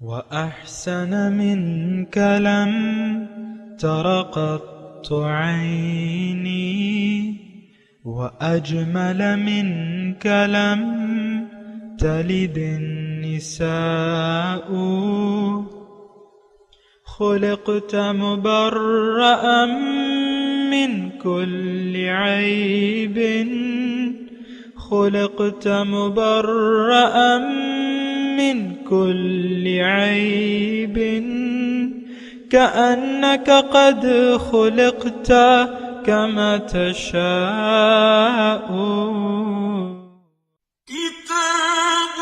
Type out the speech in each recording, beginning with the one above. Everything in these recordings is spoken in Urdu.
وأحسن منك لم تر قط عيني وأجمل منك لم تلد النساء خلقت مبرأ من كل عيب خلقت مبرأ من كل عيب كأنك قد خلقت كما تشاء كتاب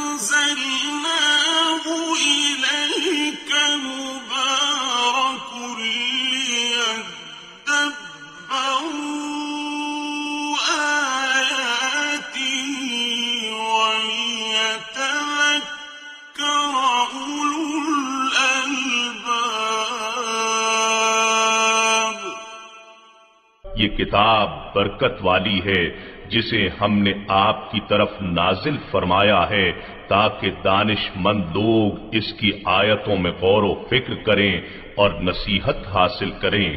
أنزلناه إليك مبارك ليدبروا آياته وليتذكر أولو الألباب. یہ کتاب برکت والی ہے جسے ہم نے آپ کی طرف نازل فرمایا ہے تاکہ دانش مند لوگ اس کی آیتوں میں غور و فکر کریں اور نصیحت حاصل کریں.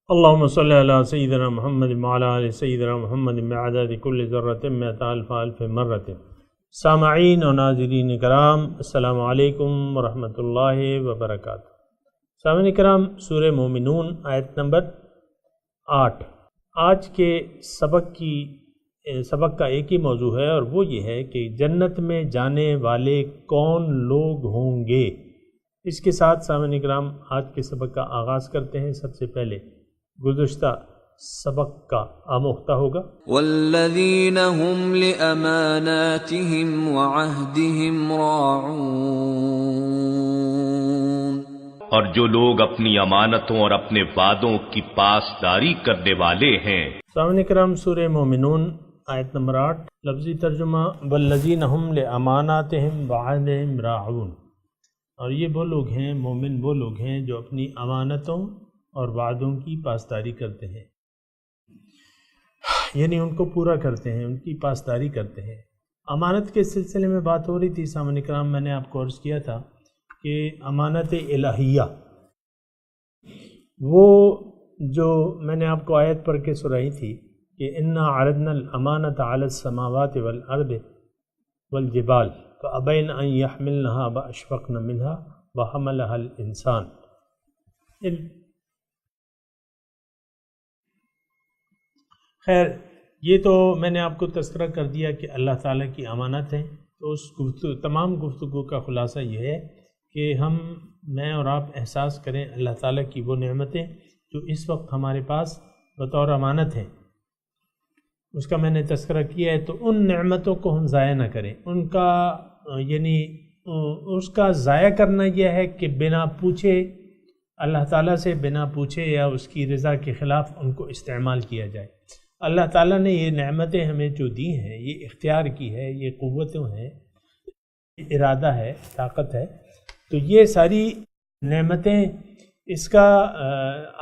اللہم صلی علی سیدنا محمد وعلی آل سیدنا محمد بعدد کل ذرۃ مئۃ الف الف مرۃ. سامعین و ناظرین کرام، السلام علیکم ورحمۃ اللہ وبرکاتہ. سامعین کرام، سورہ مومنون آیت نمبر 8. آج کے سبق کا ایک ہی موضوع ہے اور وہ یہ ہے کہ جنت میں جانے والے کون لوگ ہوں گے. اس کے ساتھ سامعین کرام آج کے سبق کا آغاز کرتے ہیں. سب سے پہلے گزشتہ سبق کا آموختہ ہوگا. والذین هم لأماناتهم وعهدهم راعون، اور جو لوگ اپنی امانتوں اور اپنے وعدوں کی پاسداری کرنے والے ہیں. سامعین کرام، سورہ مومنون آیت نمبر 8. لفظی ترجمہ والذین هم لأماناتهم وعهدهم راعون. اور یہ وہ لوگ ہیں، مومن وہ لوگ ہیں جو اپنی امانتوں اور وعدوں کی پاسداری کرتے ہیں، یعنی ان کو پورا کرتے ہیں، ان کی پاسداری کرتے ہیں. امانت کے سلسلے میں بات ہو رہی تھی سامعین کرام. میں نے آپ کو عرض کیا تھا کہ امانت الہیہ، وہ جو میں نے آپ کو آیت پڑھ کے سنائی تھی کہ انا عرضنا الامانۃ علی السماوات والارض والجبال فابین ان یحملنها واشفقن منها وحملها الانسان. خیر، یہ تو میں نے آپ کو تذکرہ کر دیا کہ اللہ تعالیٰ کی امانت ہے. تو اس تمام گفتگو کا خلاصہ یہ ہے کہ میں اور آپ احساس کریں اللہ تعالیٰ کی وہ نعمتیں جو اس وقت ہمارے پاس بطور امانت ہیں. اس کا میں نے تذکرہ کیا ہے. تو ان نعمتوں کو ہم ضائع نہ کریں. ان کا یعنی اس کا ضائع کرنا یہ ہے کہ بنا پوچھے اللہ تعالیٰ سے بنا پوچھے یا اس کی رضا کے خلاف ان کو استعمال کیا جائے. اللہ تعالیٰ نے یہ نعمتیں ہمیں جو دی ہیں، یہ اختیار کی ہے، یہ قوتیں ہیں، ارادہ ہے، طاقت ہے. تو یہ ساری نعمتیں اس کا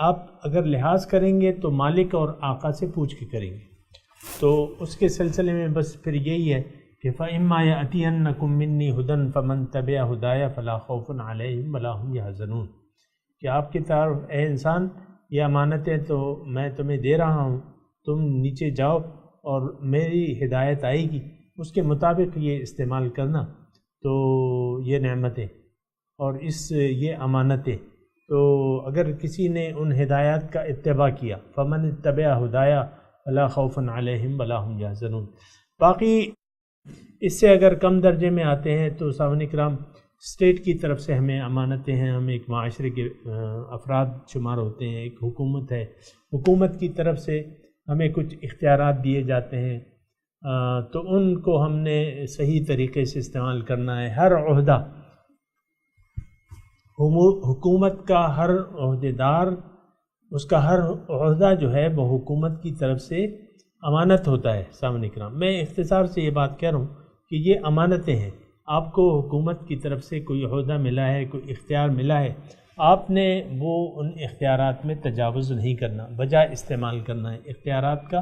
آپ اگر لحاظ کریں گے تو مالک اور آقا سے پوچھ کے کریں گے. تو اس کے سلسلے میں بس پھر یہی ہے کہ فَإِمَّا يَأْتِيَنَّكُم مِّنِّي هُدًى فَمَن تَبِعَ هُدَايَ فَلَا خَوْفٌ عَلَيْهِمْ وَلَا هُمْ يَحْزَنُونَ. کہ آپ کی طرف اے انسان یہ امانتیں تو میں تمہیں دے رہا ہوں، تم نیچے جاؤ اور میری ہدایت آئے گی، اس کے مطابق یہ استعمال کرنا. تو یہ نعمتیں اور یہ امانتیں، تو اگر کسی نے ان ہدایات کا اتباع کیا فمن اتبع ہدایا فلا خوف علیہم ولا هم یحزنون. باقی اس سے اگر کم درجے میں آتے ہیں تو سامعین کرام اسٹیٹ کی طرف سے ہمیں امانتیں ہیں. ہم ایک معاشرے کے افراد شمار ہوتے ہیں، ایک حکومت ہے، حکومت کی طرف سے ہمیں کچھ اختیارات دیے جاتے ہیں. تو ان کو ہم نے صحیح طریقے سے استعمال کرنا ہے. ہر عہدہ، حکومت کا ہر عہدیدار، اس کا ہر عہدہ جو ہے وہ حکومت کی طرف سے امانت ہوتا ہے. سامعین کرام، میں اختصار سے یہ بات کہہ رہا ہوں کہ یہ امانتیں ہیں. آپ کو حکومت کی طرف سے کوئی عہدہ ملا ہے، کوئی اختیار ملا ہے، آپ نے وہ ان اختیارات میں تجاوز نہیں کرنا، بجائے استعمال کرنا ہے، اختیارات کا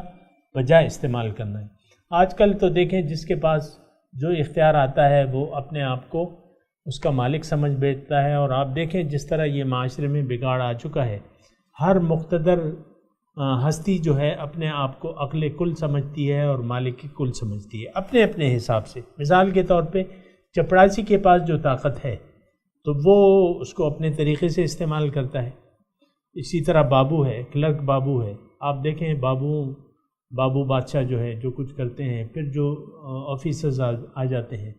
بجائے استعمال کرنا ہے. آج کل تو دیکھیں جس کے پاس جو اختیار آتا ہے وہ اپنے آپ کو اس کا مالک سمجھ بیٹھتا ہے. اور آپ دیکھیں جس طرح یہ معاشرے میں بگاڑ آ چکا ہے، ہر مقتدر ہستی جو ہے اپنے آپ کو عقل کل سمجھتی ہے اور مالک کل سمجھتی ہے اپنے اپنے حساب سے. مثال کے طور پہ چپڑاسی کے پاس جو طاقت ہے تو وہ اس کو اپنے طریقے سے استعمال کرتا ہے. اسی طرح بابو ہے، کلرک بابو ہے. آپ دیکھیں بابو بادشاہ جو ہے جو کچھ کرتے ہیں، پھر جو آفیسرز آ جاتے ہیں،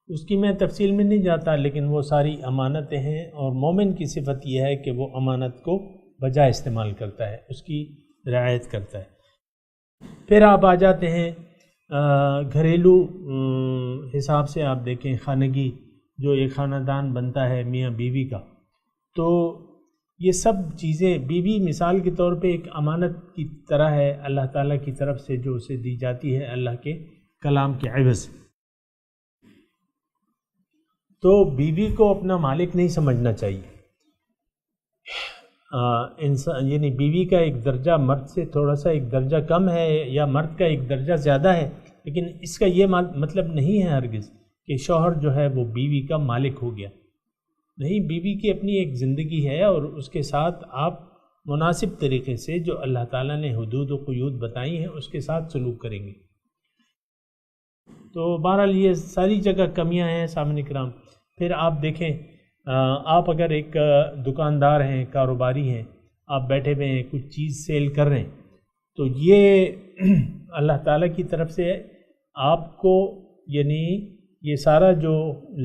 اس کی میں تفصیل میں نہیں جاتا، لیکن وہ ساری امانتیں ہیں. اور مومن کی صفت یہ ہے کہ وہ امانت کو بجا استعمال کرتا ہے، اس کی رعایت کرتا ہے. پھر آپ آ جاتے ہیں گھریلو حساب سے. آپ دیکھیں خانگی جو ایک خاندان بنتا ہے میاں بیوی کا، تو یہ سب چیزیں بیوی مثال کے طور پہ ایک امانت کی طرح ہے اللہ تعالیٰ کی طرف سے جو اسے دی جاتی ہے اللہ کے کلام کے عوض. تو بیوی کو اپنا مالک نہیں سمجھنا چاہیے. انسان یعنی بیوی کا ایک درجہ مرد سے تھوڑا سا ایک درجہ کم ہے یا مرد کا ایک درجہ زیادہ ہے، لیکن اس کا یہ مطلب نہیں ہے ہرگز کہ شوہر جو ہے وہ بیوی کا مالک ہو گیا. نہیں، بیوی کی اپنی ایک زندگی ہے اور اس کے ساتھ آپ مناسب طریقے سے جو اللہ تعالیٰ نے حدود و قیود بتائی ہیں اس کے ساتھ سلوک کریں گے. تو بہرحال یہ ساری جگہ کمیاں ہیں سامعین کرام. پھر آپ دیکھیں آپ اگر ایک دکاندار ہیں، کاروباری ہیں، آپ بیٹھے ہوئے ہیں کچھ چیز سیل کر رہے ہیں، تو یہ اللہ تعالیٰ کی طرف سے آپ کو یعنی یہ سارا جو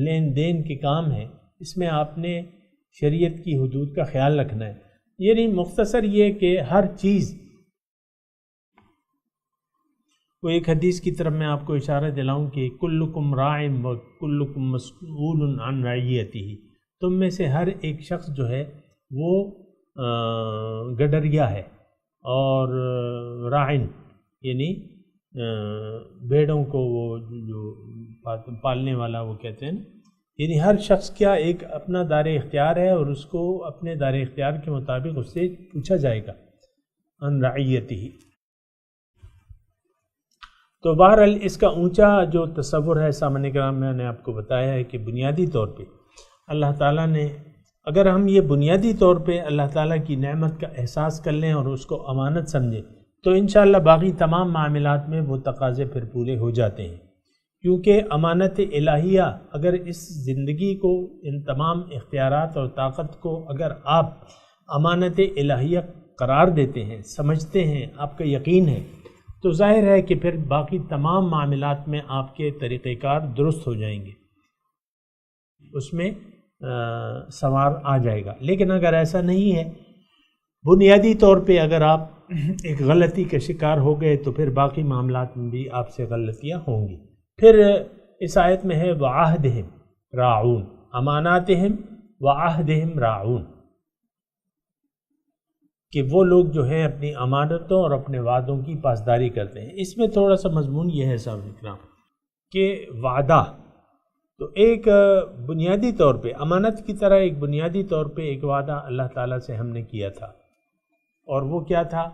لین دین کے کام ہے اس میں آپ نے شریعت کی حدود کا خیال رکھنا ہے. یعنی مختصر یہ کہ ہر چیز، وہ ایک حدیث کی طرف میں آپ کو اشارہ دلاؤں کہ کلکم راع و کلکم مسئول عن رعیتہ، تم میں سے ہر ایک شخص جو ہے وہ گڈریا ہے اور راعن یعنی بھیڑوں کو وہ جو پالنے والا وہ کہتے ہیں، یعنی ہر شخص کیا ایک اپنا دار اختیار ہے اور اس کو اپنے دار اختیار کے مطابق اس سے پوچھا جائے گا عن رعیتہ. تو بہرحال اس کا اونچا جو تصور ہے سامعین کرام میں نے آپ کو بتایا ہے کہ بنیادی طور پہ اللہ تعالیٰ نے، اگر ہم یہ بنیادی طور پہ اللہ تعالیٰ کی نعمت کا احساس کر لیں اور اس کو امانت سمجھیں تو انشاءاللہ باقی تمام معاملات میں وہ تقاضے پھر پورے ہو جاتے ہیں. کیونکہ امانت الہیہ اگر اس زندگی کو، ان تمام اختیارات اور طاقت کو اگر آپ امانت الہیہ قرار دیتے ہیں، سمجھتے ہیں، آپ کا یقین ہے، تو ظاہر ہے کہ پھر باقی تمام معاملات میں آپ کے طریقہ کار درست ہو جائیں گے، اس میں سوار آ جائے گا. لیکن اگر ایسا نہیں ہے، بنیادی طور پہ اگر آپ ایک غلطی کا شکار ہو گئے تو پھر باقی معاملات میں بھی آپ سے غلطیاں ہوں گی. پھر اس آیت میں ہے وعہدہم راعون، اماناتہم وعہدہم راعون، کہ وہ لوگ جو ہیں اپنی امانتوں اور اپنے وعدوں کی پاسداری کرتے ہیں. اس میں تھوڑا سا مضمون یہ ہے صاحب اکرام کہ وعدہ تو ایک بنیادی طور پہ امانت کی طرح ایک بنیادی طور پہ ایک وعدہ اللہ تعالیٰ سے ہم نے کیا تھا، اور وہ کیا تھا؟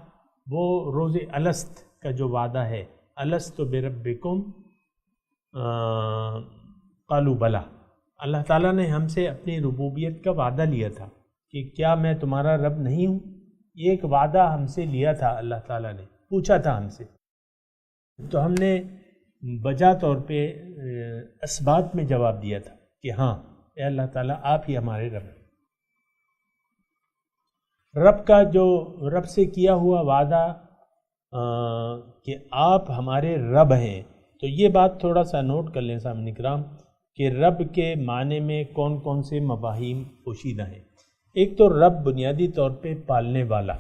وہ روز الست کا جو وعدہ ہے، الست بربکم قالوا بلا، اللہ تعالیٰ نے ہم سے اپنی ربوبیت کا وعدہ لیا تھا کہ کیا میں تمہارا رب نہیں ہوں. یہ ایک وعدہ ہم سے لیا تھا، اللہ تعالیٰ نے پوچھا تھا ہم سے، تو ہم نے بجا طور پہ اسبات میں جواب دیا تھا کہ ہاں اے اللہ تعالیٰ آپ ہی ہمارے رب ہیں. رب کا جو رب سے کیا ہوا وعدہ کہ آپ ہمارے رب ہیں، تو یہ بات تھوڑا سا نوٹ کر لیں سامعین کرام کہ رب کے معنی میں کون کون سے مفاہیم پوشیدہ ہیں. ایک تو رب بنیادی طور پہ پالنے والا،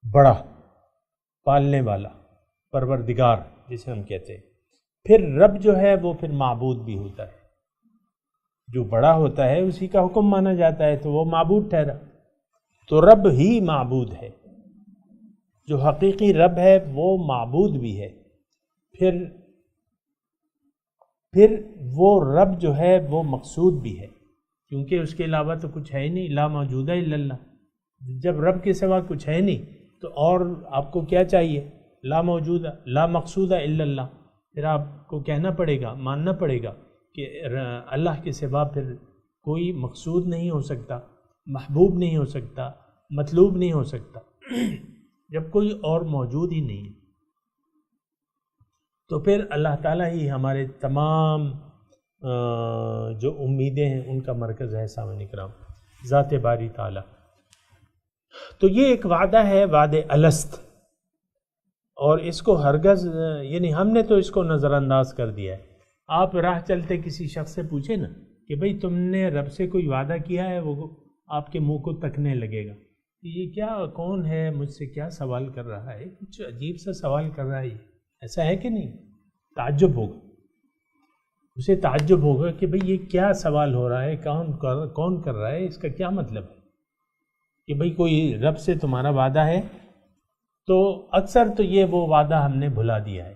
بڑا پالنے والا، پروردگار جسے ہم کہتے ہیں. پھر رب جو ہے وہ پھر معبود بھی ہوتا ہے، جو بڑا ہوتا ہے اسی کا حکم مانا جاتا ہے تو وہ معبود ٹھہرا. تو رب ہی معبود ہے، جو حقیقی رب ہے وہ معبود بھی ہے. پھر وہ رب جو ہے وہ مقصود بھی ہے، کیونکہ اس کے علاوہ تو کچھ ہے ہی نہیں. لا موجودہ الا اللہ، جب رب کے سوا کچھ ہے نہیں تو اور آپ کو کیا چاہیے؟ لا موجودہ لا مقصودہ الا اللہ. پھر آپ کو کہنا پڑے گا، ماننا پڑے گا کہ اللہ کے سوا پھر کوئی مقصود نہیں ہو سکتا، محبوب نہیں ہو سکتا، مطلوب نہیں ہو سکتا، جب کوئی اور موجود ہی نہیں ہے تو پھر اللہ تعالیٰ ہی ہمارے تمام جو امیدیں ہیں ان کا مرکز ہے سامعین کرام، ذات باری تعالیٰ۔ تو یہ ایک وعدہ ہے، وعدِ الست، اور اس کو ہرگز یعنی ہم نے تو اس کو نظر انداز کر دیا ہے۔ آپ راہ چلتے کسی شخص سے پوچھیں نا کہ بھئی تم نے رب سے کوئی وعدہ کیا ہے، وہ آپ کے منہ کو تکنے لگے گا، یہ کیا، کون ہے مجھ سے کیا سوال کر رہا ہے، کچھ عجیب سا سوال کر رہا ہے، ایسا ہے کہ نہیں؟ تعجب ہوگا، اسے تعجب ہوگا کہ بھئی یہ کیا سوال ہو رہا ہے، کون کر رہا ہے، اس کا کیا مطلب ہے کہ بھئی کوئی رب سے تمہارا وعدہ ہے؟ تو اکثر تو یہ وہ وعدہ ہم نے بھلا دیا ہے۔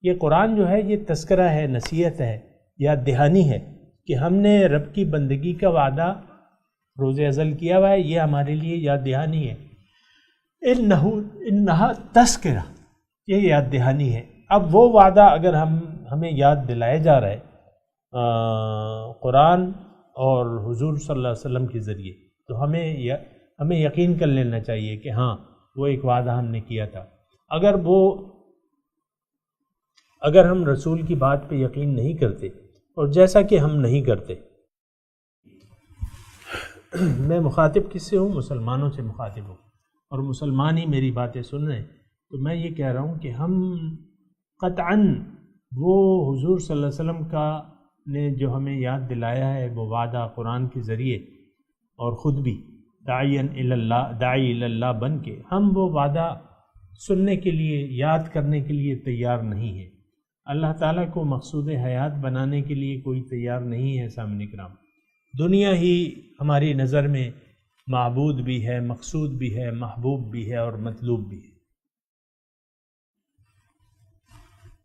یہ قرآن جو ہے یہ تذکرہ ہے، نصیحت ہے، یاد دہانی ہے کہ ہم نے رب کی بندگی کا وعدہ روز ازل کیا ہوا ہے، یہ ہمارے لیے یاد دہانی ہے۔ انہا تذکرہ، یہ یاد دہانی ہے۔ اب وہ وعدہ اگر ہمیں یاد دلایا جا رہا ہے قرآن اور حضور صلی اللہ علیہ وسلم کے ذریعے، تو ہمیں یقین کر لینا چاہیے کہ ہاں وہ ایک وعدہ ہم نے کیا تھا۔ اگر ہم رسول کی بات پہ یقین نہیں کرتے، اور جیسا کہ ہم نہیں کرتے، میں مخاطب کس سے ہوں؟ مسلمانوں سے مخاطب ہوں، اور مسلمان ہی میری باتیں سن رہے ہیں، تو میں یہ کہہ رہا ہوں کہ ہم قطعاً وہ حضور صلی اللہ علیہ وسلم کا نے جو ہمیں یاد دلایا ہے وہ وعدہ قرآن کے ذریعے، اور خود بھی داعی اللہ بن کے ہم وہ وعدہ سننے کے لیے، یاد کرنے کے لیے تیار نہیں ہیں۔ اللہ تعالیٰ کو مقصود حیات بنانے کے لیے کوئی تیار نہیں ہے سامعین کرام۔ دنیا ہی ہماری نظر میں معبود بھی ہے، مقصود بھی ہے، محبوب بھی ہے اور مطلوب بھی ہے۔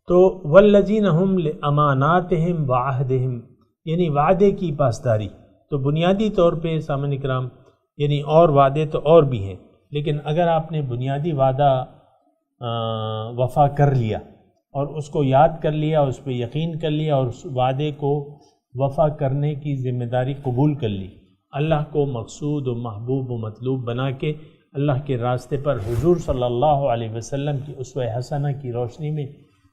تو والذین ہم لاماناتہم وعہدہم، یعنی وعدے کی پاسداری۔ تو بنیادی طور پہ سامعین کرام یعنی اور وعدے تو اور بھی ہیں، لیکن اگر آپ نے بنیادی وعدہ وفا کر لیا اور اس کو یاد کر لیا، اس پہ یقین کر لیا اور اس وعدے کو وفا کرنے کی ذمہ داری قبول کر لی، اللہ کو مقصود و محبوب و مطلوب بنا کے اللہ کے راستے پر حضور صلی اللہ علیہ وسلم کی اسوہ حسنہ کی روشنی میں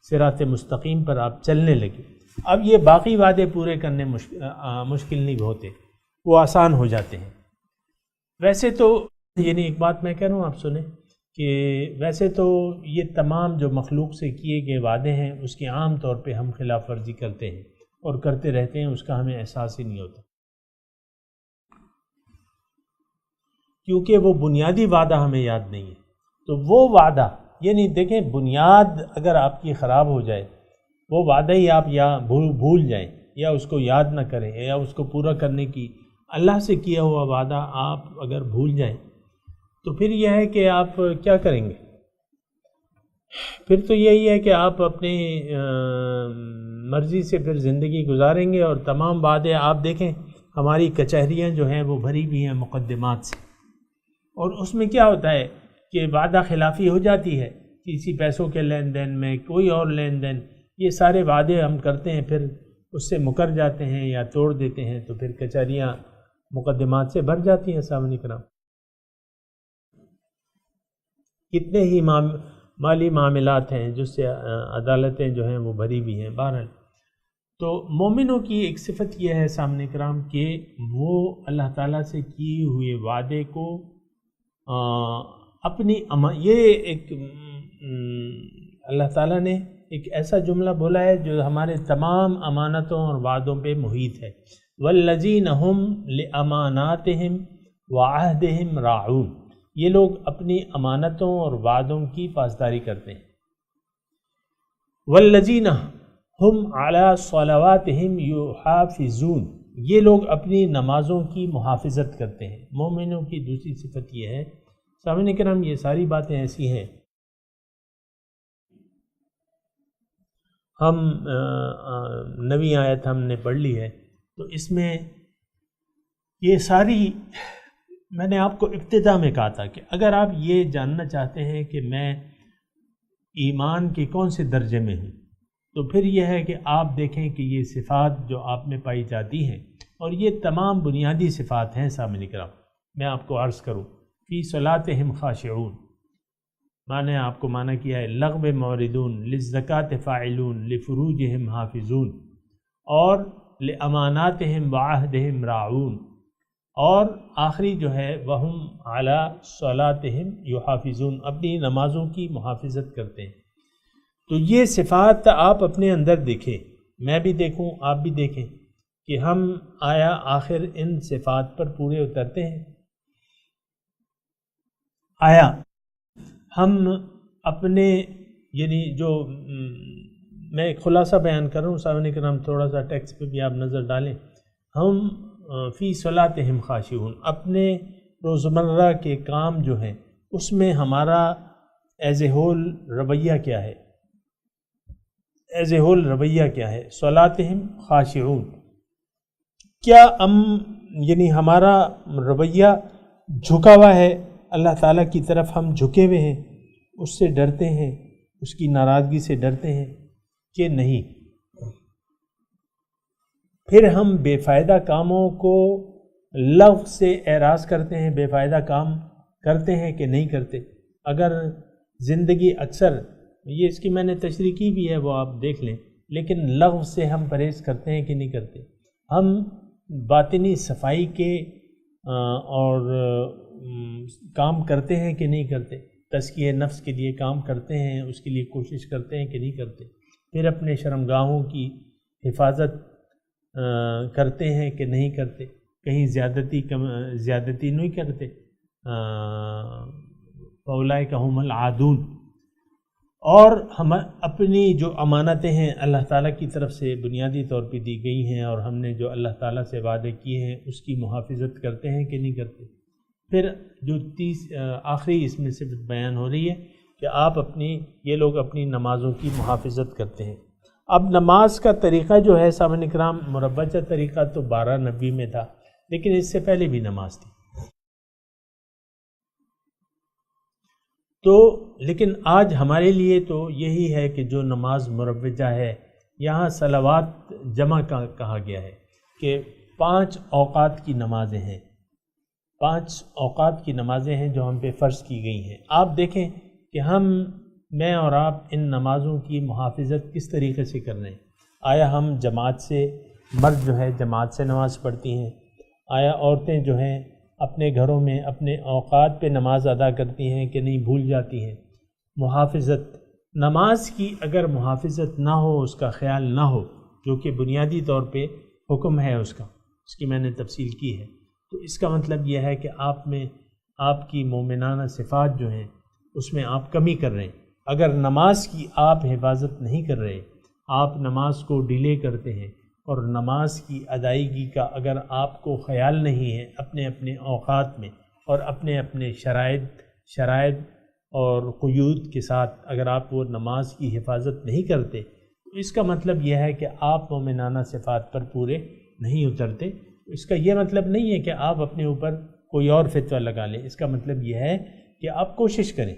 صراط مستقیم پر آپ چلنے لگے، اب یہ باقی وعدے پورے کرنے مشکل نہیں ہوتے، وہ آسان ہو جاتے ہیں۔ ویسے تو یعنی ایک بات میں کہہ رہا ہوں، آپ سنیں کہ ویسے تو یہ تمام جو مخلوق سے کیے گئے وعدے ہیں اس کی عام طور پہ ہم خلاف ورزی کرتے ہیں اور کرتے رہتے ہیں، اس کا ہمیں احساس ہی نہیں ہوتا، کیونکہ وہ بنیادی وعدہ ہمیں یاد نہیں ہے۔ تو وہ وعدہ یعنی دیکھیں، بنیاد اگر آپ کی خراب ہو جائے، وہ وعدہ ہی آپ یا بھول جائیں یا اس کو یاد نہ کریں یا اس کو پورا کرنے کی اللہ سے کیا ہوا وعدہ آپ اگر بھول جائیں تو پھر یہ ہے کہ آپ کیا کریں گے؟ پھر تو یہی ہے کہ آپ اپنی مرضی سے پھر زندگی گزاریں گے، اور تمام وعدے آپ دیکھیں ہماری کچہریاں جو ہیں وہ بھری بھی ہیں مقدمات سے، اور اس میں کیا ہوتا ہے کہ وعدہ خلافی ہو جاتی ہے، کسی پیسوں کے لین دین میں، کوئی اور لین دین، یہ سارے وعدے ہم کرتے ہیں، پھر اس سے مکر جاتے ہیں یا توڑ دیتے ہیں، تو پھر کچہریاں مقدمات سے بھر جاتی ہیں سامنے کرام۔ کتنے ہی مالی معاملات ہیں جس سے عدالتیں جو ہیں وہ بھری بھی ہیں۔ بہرحال تو مومنوں کی ایک صفت یہ ہے سامنے کرام کہ وہ اللہ تعالیٰ سے کیے ہوئے وعدے کو یہ ایک اللہ تعالیٰ نے ایک ایسا جملہ بولا ہے جو ہمارے تمام امانتوں اور وعدوں پہ محیط ہے، والذین ہم لاماناتہم وعہدہم راعون، یہ لوگ اپنی امانتوں اور وعدوں کی پاسداری کرتے ہیں۔ والذین ہم علی صلواتہم یحافظون، یہ لوگ اپنی نمازوں کی محافظت کرتے ہیں۔ مومنوں کی دوسری صفت یہ ہے۔ سامعین کرام، یہ ساری باتیں ایسی ہیں، ہم نویں آیت ہم نے پڑھ لی ہے، تو اس میں یہ ساری میں نے آپ کو ابتدا میں کہا تھا کہ اگر آپ یہ جاننا چاہتے ہیں کہ میں ایمان کے کون سے درجے میں ہوں تو پھر یہ ہے کہ آپ دیکھیں کہ یہ صفات جو آپ میں پائی جاتی ہیں، اور یہ تمام بنیادی صفات ہیں سامعین کرام، میں آپ کو عرض کروں، فی صلاتہم خاشعون، معنی آپ کو معنی کیا ہے لغو موردون، للزکاة فاعلون، لفروجہم حافظون، اور لاماناتہم وعہدہم راعون، اور آخری جو ہے وہم علی صلاتہم یحافظون، اپنی نمازوں کی محافظت کرتے ہیں۔ تو یہ صفات آپ اپنے اندر دیکھیں، میں بھی دیکھوں، آپ بھی دیکھیں کہ ہم آیا آخر ان صفات پر پورے اترتے ہیں؟ آیا ہم اپنے یعنی جو میں ایک خلاصہ بیان کر رہا ہوں سامنے کرام، تھوڑا سا ٹیکسٹ پہ بھی آپ نظر ڈالیں، ہم فی صلاتہم خاشعون، اپنے روزمرہ کے کام جو ہیں اس میں ہمارا ایز اے ہول رویہ کیا ہے؟ ایز اے ہول رویہ کیا ہے؟ صلاتہم خاشعون، کیا یعنی ہمارا رویہ جھکا ہوا ہے اللہ تعالیٰ کی طرف، ہم جھکے ہوئے ہیں، اس سے ڈرتے ہیں، اس کی ناراضگی سے ڈرتے ہیں کہ نہیں؟ پھر ہم بے فائدہ کاموں کو لغو سے اعراض کرتے ہیں، بے فائدہ کام کرتے ہیں کہ نہیں کرتے؟ اگر زندگی اکثر، یہ اس کی میں نے تشریح کی بھی ہے، وہ آپ دیکھ لیں، لیکن لغو سے ہم پرہیز کرتے ہیں کہ نہیں کرتے؟ ہم باطنی صفائی کے اور کام کرتے ہیں کہ نہیں کرتے؟ تزکیہ نفس کے لیے کام کرتے ہیں، اس کے لیے کوشش کرتے ہیں کہ نہیں کرتے؟ پھر اپنے شرمگاہوں کی حفاظت کرتے ہیں کہ نہیں کرتے؟ کہیں زیادتی نہیں کرتے؟ فاولئک ھم العادون۔ اور ہم اپنی جو امانتیں ہیں اللہ تعالیٰ کی طرف سے بنیادی طور پہ دی گئی ہیں، اور ہم نے جو اللہ تعالیٰ سے وعدے کیے ہیں اس کی محافظت کرتے ہیں کہ نہیں کرتے؟ پھر جو آخری اس میں صفت بیان ہو رہی ہے کہ آپ یہ لوگ اپنی نمازوں کی محافظت کرتے ہیں۔ اب نماز کا طریقہ جو ہے سامعین کرام، مربجہ طریقہ تو 1290 میں تھا، لیکن اس سے پہلے بھی نماز تھی۔ تو لیکن آج ہمارے لیے تو یہی ہے کہ جو نماز مروجہ ہے، یہاں صلوات جمع کہا گیا ہے کہ 5 اوقات کی نمازیں ہیں، 5 اوقات کی نمازیں ہیں جو ہم پہ فرض کی گئی ہیں۔ آپ دیکھیں کہ میں اور آپ ان نمازوں کی محافظت کس طریقے سے کر رہے ہیں؟ آیا ہم جماعت سے، مرد جو ہے جماعت سے نماز پڑھتی ہیں؟ آیا عورتیں جو ہیں اپنے گھروں میں اپنے اوقات پہ نماز ادا کرتی ہیں کہ نہیں، بھول جاتی ہیں؟ محافظت نماز کی اگر محافظت نہ ہو، اس کا خیال نہ ہو، جو کہ بنیادی طور پہ حکم ہے اس کی میں نے تفصیل کی ہے، تو اس کا مطلب یہ ہے کہ آپ کی مومنانہ صفات جو ہیں اس میں آپ کمی کر رہے ہیں۔ اگر نماز کی آپ حفاظت نہیں کر رہے، آپ نماز کو ڈیلے کرتے ہیں، اور نماز کی ادائیگی کا اگر آپ کو خیال نہیں ہے اپنے اپنے اوقات میں، اور اپنے اپنے شرائط اور قیود کے ساتھ اگر آپ وہ نماز کی حفاظت نہیں کرتے، تو اس کا مطلب یہ ہے کہ آپ مومنانہ صفات پر پورے نہیں اترتے۔ اس کا یہ مطلب نہیں ہے کہ آپ اپنے اوپر کوئی اور فتویٰ لگا لیں، اس کا مطلب یہ ہے کہ آپ کوشش کریں،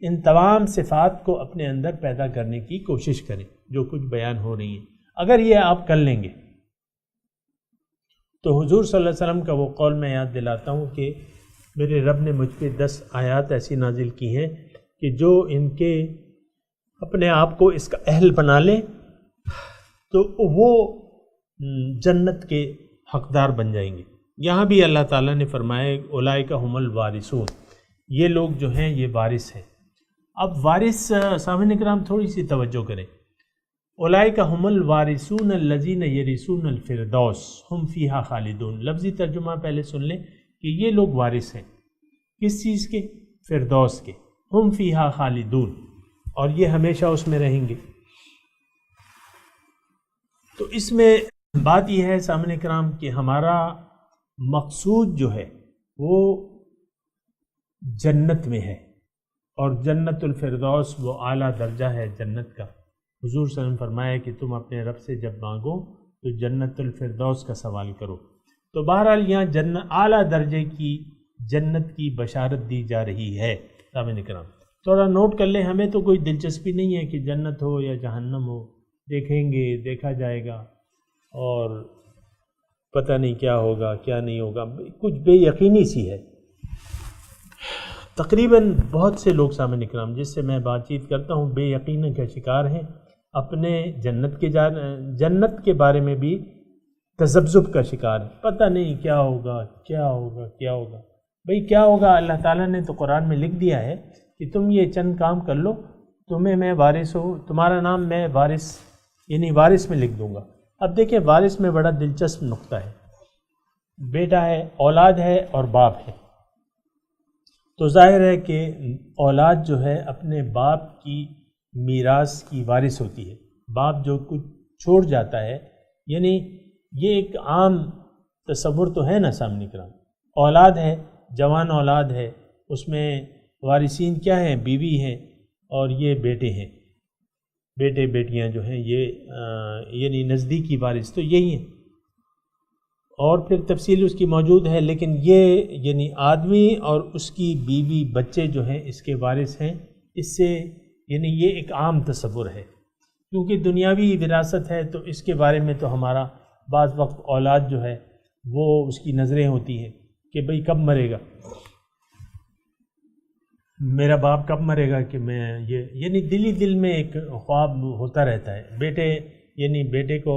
ان تمام صفات کو اپنے اندر پیدا کرنے کی کوشش کریں جو کچھ بیان ہو رہی ہیں۔ اگر یہ آپ کر لیں گے تو حضور صلی اللہ علیہ وسلم کا وہ قول میں یاد دلاتا ہوں کہ میرے رب نے مجھ پہ 10 آیات ایسی نازل کی ہیں کہ جو ان کے اپنے آپ کو اس کا اہل بنا لیں تو وہ جنت کے حقدار بن جائیں گے۔ یہاں بھی اللہ تعالیٰ نے فرمایا اولئک ھم الوارثون، یہ لوگ جو ہیں یہ وارث ہیں۔ اب وارث سامعین کرام تھوڑی سی توجہ کریں، اولئک ھم الوارثون الذین یرثون الفردوس ھم فیہا خالدون۔ لفظی ترجمہ پہلے سن لیں کہ یہ لوگ وارث ہیں کس چیز کے؟ فردوس کے۔ ھم فیہا خالدون، اور یہ ہمیشہ اس میں رہیں گے۔ تو اس میں بات یہ ہے سامعین کرام کہ ہمارا مقصود جو ہے وہ جنت میں ہے، اور جنت الفردوس وہ اعلیٰ درجہ ہے جنت کا۔ حضور صلی اللہ علیہ وسلم فرمایا کہ تم اپنے رب سے جب مانگو تو جنت الفردوس کا سوال کرو۔ تو بہرحال یہاں اعلیٰ درجے کی جنت کی بشارت دی جا رہی ہے۔ سامعین کرام تھوڑا نوٹ کر لیں، ہمیں تو کوئی دلچسپی نہیں ہے کہ جنت ہو یا جہنم ہو، دیکھیں گے، دیکھا جائے گا، اور پتہ نہیں کیا ہوگا کیا نہیں ہوگا، کچھ بے یقینی سی ہے۔ تقریباً بہت سے لوگ سامعین کرام جس سے میں بات چیت کرتا ہوں بے یقینی کا شکار ہیں، اپنے جنت کے بارے میں بھی تذبذب کا شکار ہے، پتہ نہیں کیا ہوگا کیا ہوگا کیا ہوگا۔ بھئی کیا ہوگا، اللہ تعالیٰ نے تو قرآن میں لکھ دیا ہے کہ تم یہ چند کام کر لو، تمہیں میں وارث ہوں، تمہارا نام میں وارث یعنی وارث میں لکھ دوں گا۔ اب دیکھیں وارث میں بڑا دلچسپ نقطہ ہے، بیٹا ہے، اولاد ہے اور باپ ہے، تو ظاہر ہے کہ اولاد جو ہے اپنے باپ کی میراث کی وارث ہوتی ہے۔ باپ جو کچھ چھوڑ جاتا ہے، یعنی یہ ایک عام تصور تو ہے نا سامنے کرام، اولاد ہے، جوان اولاد ہے، اس میں وارثین کیا ہیں؟ بیوی ہیں اور یہ بیٹے ہیں، بیٹے بیٹیاں جو ہیں یہ یعنی نزدیکی وارث تو یہی ہیں، اور پھر تفصیل اس کی موجود ہے، لیکن یہ یعنی آدمی اور اس کی بیوی بچے جو ہیں اس کے وارث ہیں۔ اس سے یعنی یہ ایک عام تصور ہے، کیونکہ دنیاوی وراثت ہے تو اس کے بارے میں تو ہمارا بعض وقت اولاد جو ہے وہ اس کی نظریں ہوتی ہیں کہ بھئی کب مرے گا، میرا باپ کب مرے گا کہ میں یہ یعنی دل میں ایک خواب ہوتا رہتا ہے۔ بیٹے کو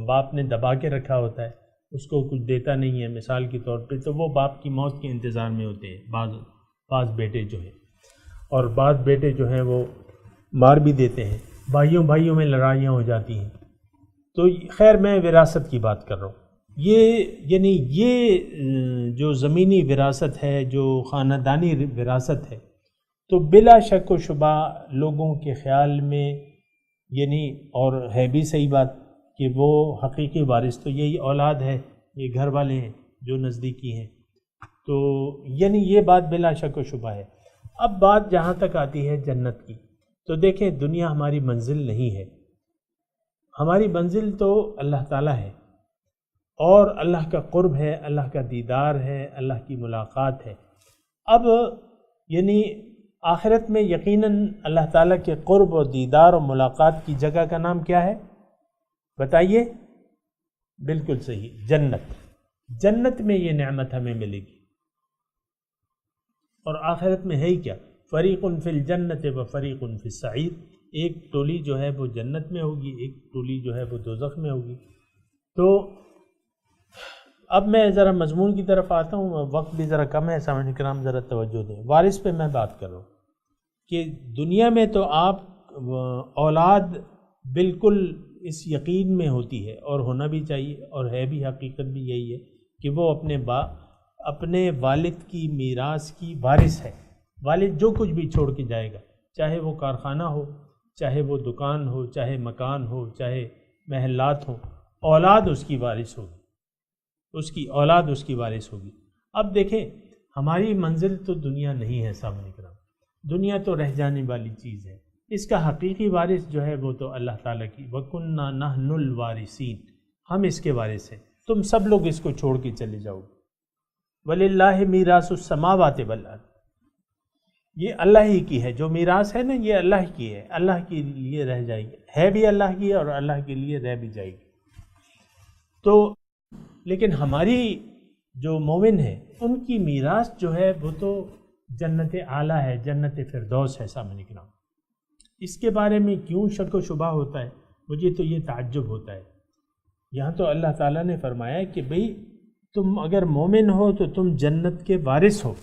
باپ نے دبا کے رکھا ہوتا ہے، اس کو کچھ دیتا نہیں ہے مثال کے طور پہ، تو وہ باپ کی موت کے انتظار میں ہوتے ہیں بعض بیٹے جو ہیں، اور بعض بیٹے جو ہیں وہ مار بھی دیتے ہیں، بھائیوں میں لڑائیاں ہو جاتی ہیں۔ تو خیر میں وراثت کی بات کر رہا ہوں، یہ جو زمینی وراثت ہے، جو خاندانی وراثت ہے، تو بلا شک و شبہ لوگوں کے خیال میں یعنی اور ہے بھی صحیح بات کہ وہ حقیقی وارث تو یہی اولاد ہے، یہ گھر والے ہیں جو نزدیکی ہیں، تو یعنی یہ بات بلا شک و شبہ ہے۔ اب بات جہاں تک آتی ہے جنت کی، تو دیکھیں دنیا ہماری منزل نہیں ہے، ہماری منزل تو اللہ تعالیٰ ہے، اور اللہ کا قرب ہے، اللہ کا دیدار ہے، اللہ کی ملاقات ہے۔ اب یعنی آخرت میں یقیناً اللہ تعالیٰ کے قرب اور دیدار اور ملاقات کی جگہ کا نام کیا ہے بتائیے؟ بالکل صحیح، جنت۔ جنت میں یہ نعمت ہمیں ملے گی، اور آخرت میں ہے ہی کیا؟ فریق فی الجنت و فریق فی السعیر، ایک ٹولی جو ہے وہ جنت میں ہوگی، ایک ٹولی جو ہے وہ دوزخ میں ہوگی۔ تو اب میں ذرا مضمون کی طرف آتا ہوں، وقت بھی ذرا کم ہے، سامعین کرام ذرا توجہ دیں۔ وارث پہ میں بات کر رہا ہوں کہ دنیا میں تو آپ اولاد بالکل اس یقین میں ہوتی ہے، اور ہونا بھی چاہیے، اور ہے بھی، حقیقت بھی یہی ہے کہ وہ اپنے والد کی میراث کی وارث ہے۔ والد جو کچھ بھی چھوڑ کے جائے گا، چاہے وہ کارخانہ ہو، چاہے وہ دکان ہو، چاہے مکان ہو، چاہے محلات ہوں، اولاد اس کی وارث ہوگی، اس کی اولاد اس کی وارث ہوگی۔ اب دیکھیں ہماری منزل تو دنیا نہیں ہے سامنے کرام، دنیا تو رہ جانے والی چیز ہے، اس کا حقیقی وارث جو ہے وہ تو اللہ تعالیٰ کی وَكُنَّا نَحْنُ الْوَارِثِينَ، ہم اس کے وارث ہیں، تم سب لوگ اس کو چھوڑ کے چلے جاؤ گے۔ وَلِلَّهِ مِيرَاثُ السَّمَاوَاتِ وَالْأَرْضِ، یہ اللہ ہی کی ہے، جو میراث ہے نا یہ اللہ کی ہے، اللہ کے لیے رہ جائے گی، ہے بھی اللہ کی اور اللہ کے لیے رہ بھی جائے گی۔ تو لیکن ہماری جو مومن ہے ان کی میراث جو ہے وہ تو جنت اعلیٰ ہے، جنت فردوس ہے سامنے کرام۔ اس کے بارے میں کیوں شک و شبہ ہوتا ہے؟ مجھے تو یہ تعجب ہوتا ہے۔ یہاں تو اللہ تعالیٰ نے فرمایا کہ بھئی تم اگر مومن ہو تو تم جنت کے وارث ہو،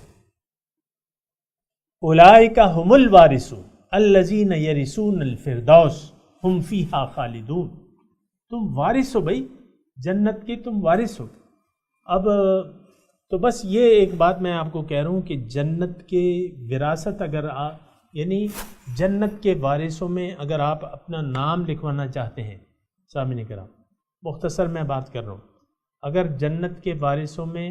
اولئک ھم الوارثون الذین یرثون الفردوس ھم فیہا خالدون، تم وارث ہو بھئی جنت کے، تم وارث ہو۔ اب تو بس یہ ایک بات میں آپ کو کہہ رہا ہوں کہ جنت کے وراثت اگر یعنی جنت کے وارثوں میں اگر آپ اپنا نام لکھوانا چاہتے ہیں، سامعین کرام مختصر میں بات کر رہا ہوں، اگر جنت کے وارثوں میں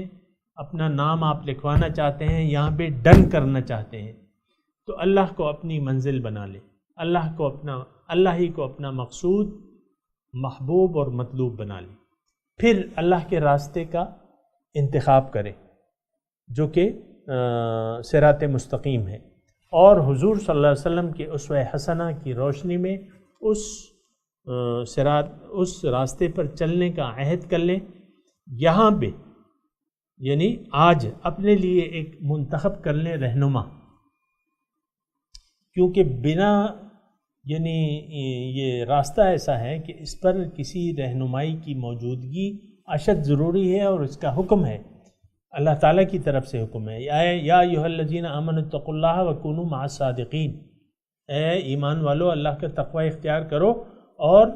اپنا نام آپ لکھوانا چاہتے ہیں، یہاں پہ ڈن کرنا چاہتے ہیں، تو اللہ کو اپنی منزل بنا لے، اللہ ہی کو اپنا مقصود، محبوب اور مطلوب بنا لے، پھر اللہ کے راستے کا انتخاب کرے جو کہ صراط مستقیم ہے، اور حضور صلی اللہ علیہ وسلم کے اسوہ حسنہ کی روشنی میں اس صراط، اس راستے پر چلنے کا عہد کر لیں. یہاں پہ یعنی آج اپنے لیے ایک منتخب کر لیں رہنما، کیونکہ بنا یعنی یہ راستہ ایسا ہے کہ اس پر کسی رہنمائی کی موجودگی اشد ضروری ہے، اور اس کا حکم ہے، اللہ تعالیٰ کی طرف سے حکم ہے، یا ایھا الذین آمنوا اتقوا اللہ وکونوا مع الصادقین، اے ایمان والو اللہ کا تقوی اختیار کرو اور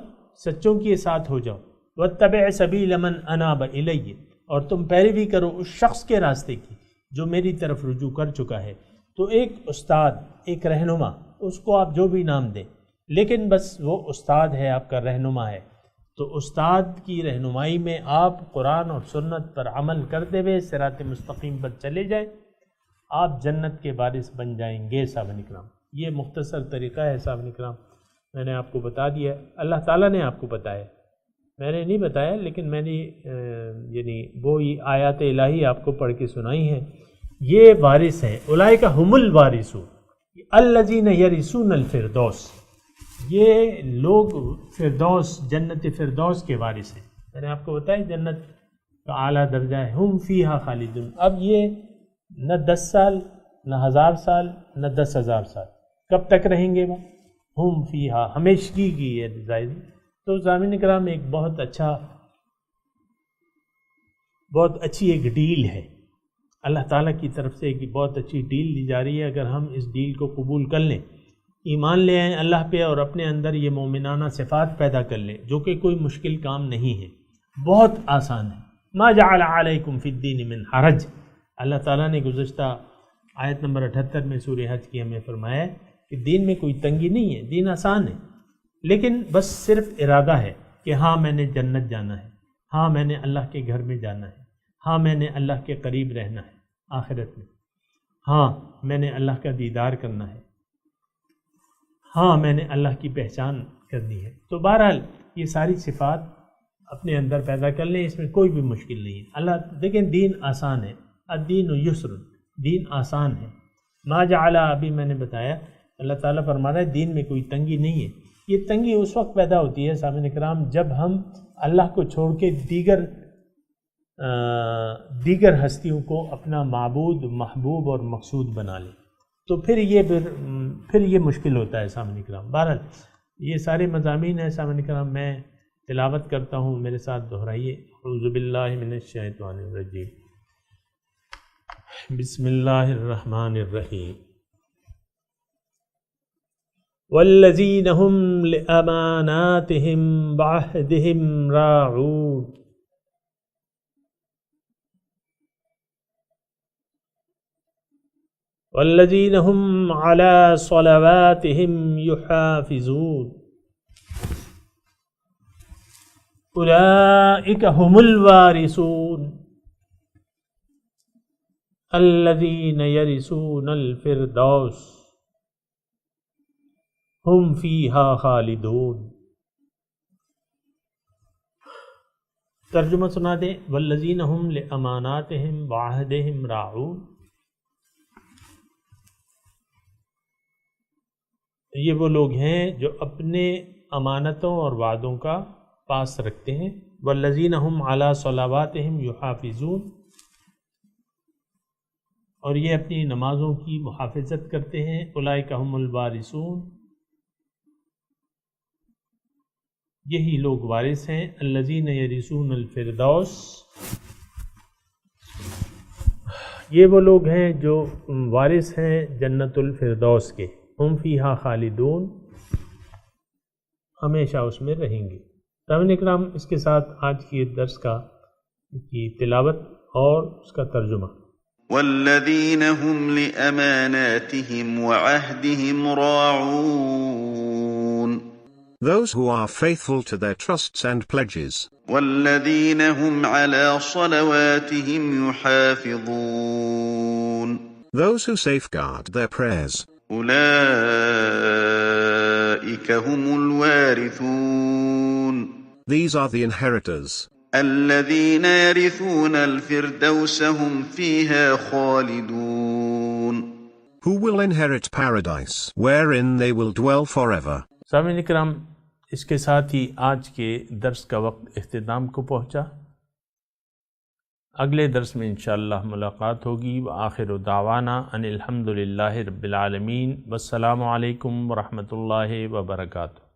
سچوں کے ساتھ ہو جاؤ. واتبع سبیل من اناب الی، اور تم پیروی کرو اس شخص کے راستے کی جو میری طرف رجوع کر چکا ہے. تو ایک استاد، ایک رہنما، اس کو آپ جو بھی نام دیں، لیکن بس وہ استاد ہے، آپ کا رہنما ہے. تو استاد کی رہنمائی میں آپ قرآن اور سنت پر عمل کرتے ہوئے صراط مستقیم پر چلے جائیں، آپ جنت کے وارث بن جائیں گے. صاحبان کرام، یہ مختصر طریقہ ہے صاحبان کرام، میں نے آپ کو بتا دیا. اللہ تعالیٰ نے آپ کو بتایا، میں نے نہیں بتایا، لیکن میں نے یعنی وہی آیات الہی آپ کو پڑھ کے سنائی ہیں. یہ وارث ہیں، اولئک هم الوارثون الذین یرثون الفردوس، یہ لوگ فردوس، جنت فردوس کے وارث ہیں. میں نے آپ کو بتایا جنت کا اعلیٰ درجہ ہے. ہم فیہا خالدون. اب یہ نہ 10 سال، نہ 1000 سال، نہ 10,000 سال، کب تک رہیں گے وہ؟ ہم فیہا، ہمیشگی کی ہے ظاہری. تو سامعین کرام، ایک بہت اچھی ایک ڈیل ہے، اللہ تعالیٰ کی طرف سے ایک بہت اچھی ڈیل دی جا رہی ہے. اگر ہم اس ڈیل کو قبول کر لیں، ایمان لے آئیں اللہ پہ، اور اپنے اندر یہ مومنانہ صفات پیدا کر لیں، جو کہ کوئی مشکل کام نہیں ہے، بہت آسان ہے. ما جعل علیکم فی الدین من حرج، اللہ تعالیٰ نے گزشتہ آیت نمبر 78 میں سورہ حج کی ہمیں فرمایا کہ دین میں کوئی تنگی نہیں ہے، دین آسان ہے. لیکن بس صرف ارادہ ہے کہ ہاں میں نے جنت جانا ہے، ہاں میں نے اللہ کے گھر میں جانا ہے، ہاں میں نے اللہ کے قریب رہنا ہے آخرت میں، ہاں میں نے اللہ کا دیدار کرنا ہے، ہاں میں نے اللہ کی پہچان کرنی ہے. تو بہرحال یہ ساری صفات اپنے اندر پیدا کر لیں، اس میں کوئی بھی مشکل نہیں ہے. اللہ دیکھیں، دین آسان ہے، الدین یسر، دین آسان ہے. ما جعل، ابھی میں نے بتایا اللہ تعالیٰ فرما رہا ہے دین میں کوئی تنگی نہیں ہے. یہ تنگی اس وقت پیدا ہوتی ہے سامعین کرام جب ہم اللہ کو چھوڑ کے دیگر ہستیوں کو اپنا معبود، محبوب اور مقصود بنا لیں، تو پھر یہ مشکل ہوتا ہے سامعین کرام. بہرحال یہ سارے مضامین ہیں سامعین کرام، میں تلاوت کرتا ہوں، میرے ساتھ دہرائیے. اعوذ باللہ من الشیطان الرجیم، بسم اللہ الرحمن الرحیم. والذین هم لأماناتهم وعهدهم راعون، والذین هم على صلواتهم يحافظون، اولئک هم الوارثون الذین یرثون الفردوس ہم فیہا خالدون. ترجمہ سنا دیں. والذین ہم لاماناتہم وعہدہم راعون، یہ وہ لوگ ہیں جو اپنے امانتوں اور وعدوں کا پاس رکھتے ہیں. والذین ہم علی صلواتہم یحافظون، اور یہ اپنی نمازوں کی محافظت کرتے ہیں. اولئک هم الوارثون، یہی لوگ وارث ہیں. الذین یرثون الفردوس، یہ وہ لوگ ہیں جو وارث ہیں جنت الفردوس کے. ہم فیہا خالدون، ہمیشہ اس میں رہیں گے. سامعین اکرام، اس کے ساتھ آج کی درس کی تلاوت اور اس کا ترجمہ. والذین هم لأماناتهم وعهدهم راعون، those who are faithful to their trusts and pledges. والذین هم على صلواتهم يحافظون، Those who safeguard their prayers. أولئک هم الوارثون، These are the inheritors. الذین یرثون الفردوس هم فیہا خالدون، Who will inherit paradise, wherein they will dwell forever. سامعین کرام، اس کے ساتھ ہی آج کے درس کا وقت اختتام کو پہنچا۔ اگلے درس میں انشاءاللہ ملاقات ہوگی۔ وآخر دعوانا ان الحمدللہ رب العالمین، والسلام علیکم ورحمۃ اللہ وبرکاتہ۔